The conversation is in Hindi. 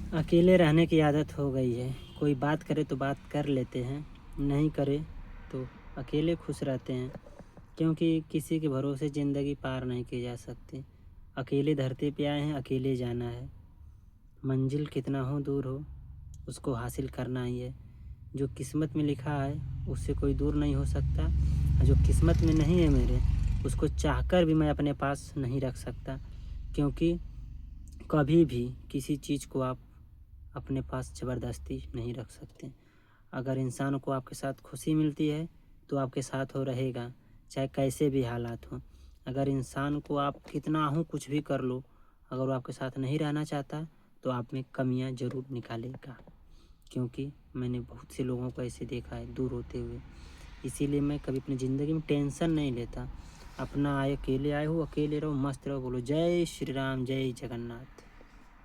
अकेले रहने की आदत हो गई है। कोई बात करे तो बात कर लेते हैं, नहीं करे तो अकेले खुश रहते हैं, क्योंकि किसी के भरोसे ज़िंदगी पार नहीं की जा सकती। अकेले धरती पे आए हैं, अकेले जाना है। मंजिल कितना हो दूर हो, उसको हासिल करना ही है। जो किस्मत में लिखा है उससे कोई दूर नहीं हो सकता, और जो किस्मत में नहीं है मेरे, उसको चाहकर भी मैं अपने पास नहीं रख सकता। क्योंकि कभी भी किसी चीज़ को आप अपने पास ज़बरदस्ती नहीं रख सकते। अगर इंसान को आपके साथ खुशी मिलती है तो आपके साथ वो रहेगा, चाहे कैसे भी हालात हों। अगर इंसान को आप कितना हो कुछ भी कर लो, अगर वो आपके साथ नहीं रहना चाहता तो आप में कमियां ज़रूर निकालेगा। क्योंकि मैंने बहुत से लोगों को ऐसे देखा है दूर होते हुए। इसीलिए मैं कभी अपनी ज़िंदगी में टेंशन नहीं लेता। अपना आए, अकेले आए हो, अकेले रहो, मस्त रहो, बोलो जय श्री राम, जय जगन्नाथ।